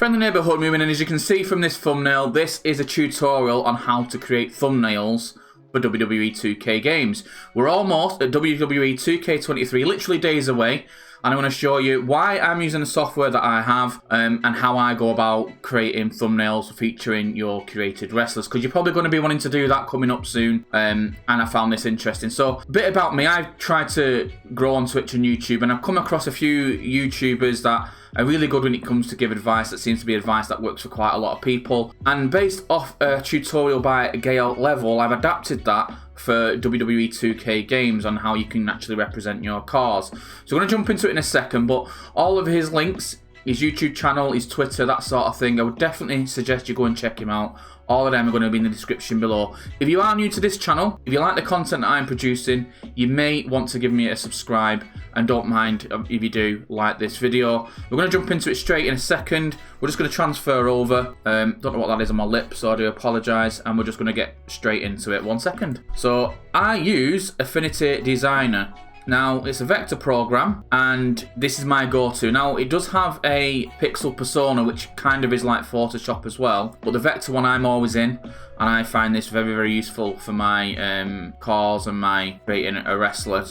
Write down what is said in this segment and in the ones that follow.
Friendly neighborhood moving, and as you can see from this thumbnail, this is a tutorial on how to create thumbnails for WWE 2K games. We're almost at WWE 2K23, literally days away, and I'm going to show you why I'm using the software that I have and how I go about creating thumbnails featuring your created wrestlers, because you're probably going to be wanting to do that coming up soon, and I found this interesting. So, a bit about me. I've tried to grow on Twitch and YouTube, and I've come across a few YouTubers that are really good when it comes to give advice. That seems to be advice that works for quite a lot of people. And based off a tutorial by Gael Level, I've adapted that for WWE 2K games on how you can actually represent your cars. So I'm going to jump into it in a second, but all of his links, his YouTube channel, his Twitter, that sort of thing, I would definitely suggest you go and check him out. All of them are going to be in the description below. If you are new to this channel, if you like the content that I'm producing, you may want to give me a subscribe, and don't mind if you do like this video. We're going to jump into it straight in a second. We're just going to transfer over. Don't know what that is on my lip, so I do apologise, and we're just going to get straight into it. 1 second. So I use Affinity Designer. Now, it's a vector program, and this is my go-to. Now, it does have a pixel persona, which kind of is like Photoshop as well, but the vector one I'm always in, and I find this very, very useful for my cars and my creating a wrestler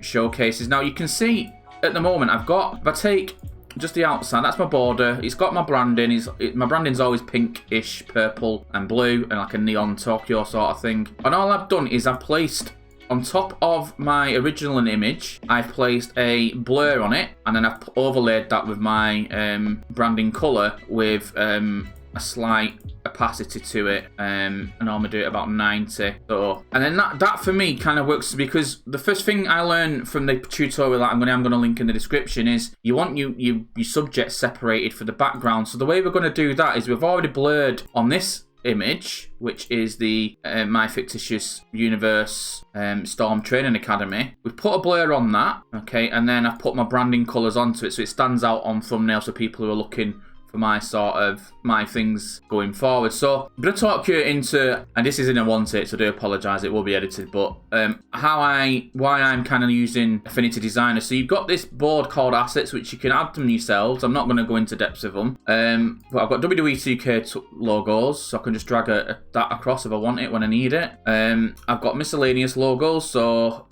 showcases. Now, you can see at the moment, if I take just the outside, that's my border. It's got my branding. My branding's always pinkish, purple, and blue, and like a neon Tokyo sort of thing. And all I've done is I've placed on top of my original image, I've placed a blur on it, and then I've overlaid that with my branding colour with a slight opacity to it, and I normally do it about 90. So, and then that for me kind of works, because the first thing I learned from the tutorial that I'm going to link in the description is you want your subject separated for the background. So the way we're going to do that is we've already blurred on this image, which is the My Fictitious Universe Storm Training Academy. We've put a blur on that, okay, and then I've put my branding colours onto it so it stands out on thumbnails for people who are looking for my things going forward. So I'm going to talk you into, and this is in a one take, so I do apologise, it will be edited, but why I'm kind of using Affinity Designer. So you've got this board called Assets, which you can add them yourselves. I'm not going to go into depths of them, but I've got WWE2K logos, so I can just drag that across if I want it when I need it. I've got miscellaneous logos, so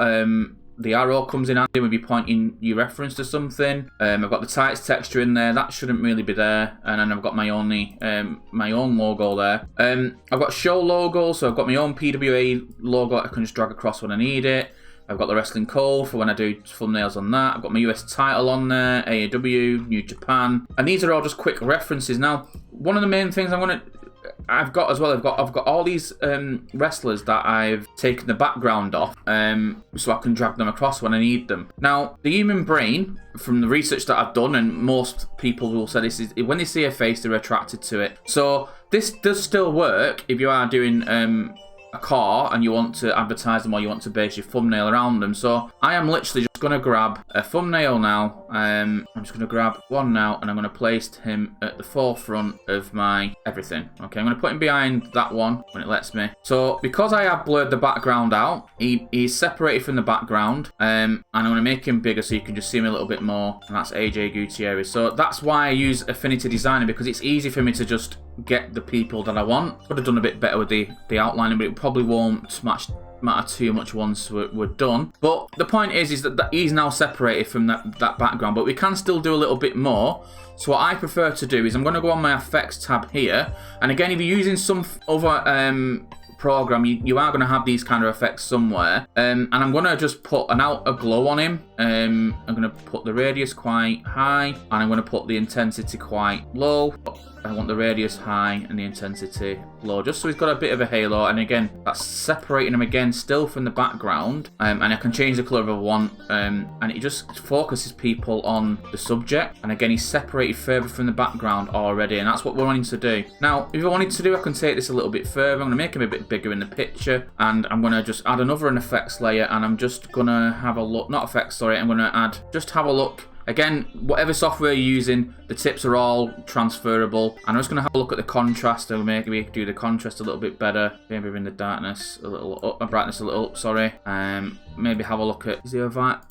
the arrow comes in handy when you're pointing your reference to something. I've got the tights texture in there. That shouldn't really be there. And then I've got my own logo there. I've got show logos, so I've got my own PWA logo I can just drag across when I need it. I've got the wrestling code for when I do thumbnails on that. I've got my US title on there, AEW, New Japan. And these are all just quick references. Now, one of the main things I've got as well, I've got all these wrestlers that I've taken the background off, so I can drag them across when I need them. Now, the human brain, from the research that I've done, and most people will say this, is when they see a face, they're attracted to it. So this does still work if you are doing a car and you want to advertise them, or you want to base your thumbnail around them. So I am literally just going to grab a thumbnail now. I'm just going to grab one now, and I'm going to place him at the forefront of my everything. Okay, I'm going to put him behind that one when it lets me. So because I have blurred the background out, he's separated from the background, and I'm going to make him bigger so you can just see him a little bit more, and that's AJ Gutierrez. So that's why I use Affinity Designer, because it's easy for me to just get the people that I want. Could have done a bit better with the outlining, but it probably won't matter too much once we're done. But the point is that he's now separated from that background, but we can still do a little bit more. So what I prefer to do is I'm going to go on my effects tab here, and again, if you're using some other program, you are going to have these kind of effects somewhere, and I'm going to just put an outer glow on him. I'm going to put the radius quite high, and I'm going to put the intensity quite low. I want the radius high and the intensity low, just so he's got a bit of a halo. And again, that's separating him again still from the background, and I can change the colour if I want, and it just focuses people on the subject. And again, he's separated further from the background already, and that's what we're wanting to do. Now, if I wanted to do, I can take this a little bit further. I'm going to make him a bit bigger in the picture, and I'm going to just add another effects layer, and I'm just going to have a look, not effects, sorry, I'm going to have a look Again, whatever software you're using, the tips are all transferable. And I'm just going to have a look at the contrast, and maybe do the contrast a little bit better. Maybe bring the darkness a little up, brightness a little up, sorry. Maybe have a look at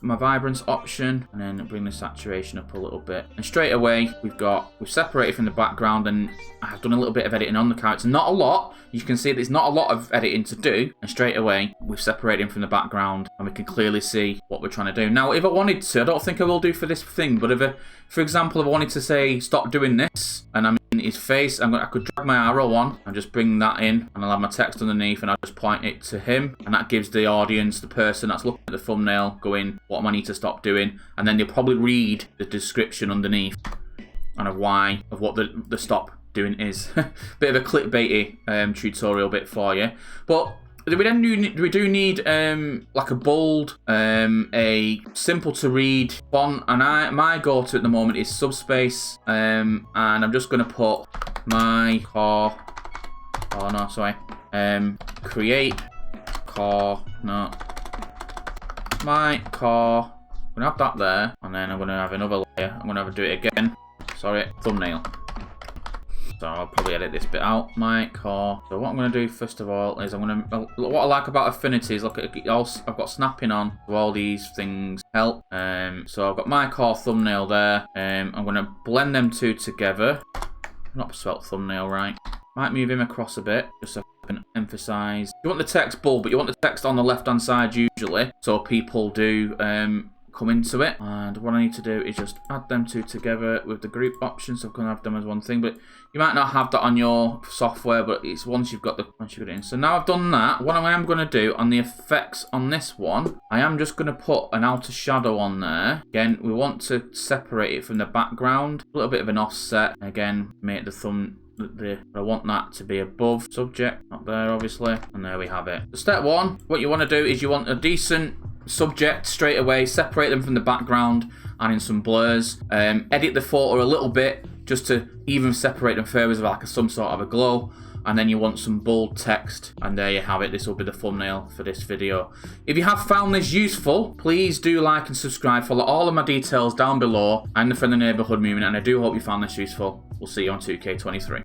my vibrance option, and then bring the saturation up a little bit. And straight away, we've separated from the background, and I've done a little bit of editing on the character. Not a lot. You can see there's not a lot of editing to do. And straight away, we've separated him from the background, and we can clearly see what we're trying to do. Now, if I wanted to, I don't think I will do for this thing, but for example, if I wanted to say, stop doing this, and I'm in his face, I could drag my arrow on and just bring that in, and I'll have my text underneath, and I'll just point it to him, and that gives the audience, the person that's looking at the thumbnail, going, what am I need to stop doing? And then they'll probably read the description underneath, and of what the stop doing is. Bit of a clickbaity tutorial bit for you. But we do need like a bold, a simple to read font, and my go-to at the moment is Subspace, and I'm just gonna put my car. Oh no, sorry. Create car. No. My car. I'm gonna have that there, and then I'm gonna have another layer. I'm gonna do it again. Sorry, thumbnail. So I'll probably edit this bit out. My car. So what I'm going to do first of all is what I like about Affinity is look at I've got snapping on. So all these things help. So I've got my car thumbnail there. I'm going to blend them two together. Not spelt thumbnail right. Might move him across a bit just so I can emphasize. You want the text bold, but you want the text on the left hand side usually, so people do come into it. And what I need to do is just add them two together with the group options. So I'm going to have them as one thing, but you might not have that on your software, but it's once you've got it in. So now I've done that, what I am going to do on the effects on this one, I am just going to put an outer shadow on there. Again, we want to separate it from the background, a little bit of an offset. Again, make the thumb. I want that to be above subject, not there obviously, and there we have it. So step one, what you want to do is you want a decent subject straight away, separate them from the background, and in some blurs, edit the photo a little bit just to even separate them further with like some sort of a glow, and then you want some bold text, and there you have it. This will be the thumbnail for this video. If you have found this useful, please do like and subscribe. Follow all of my details down below and the Friendly Neighborhood movement, and I do hope you found this useful. We'll see you on 2K23.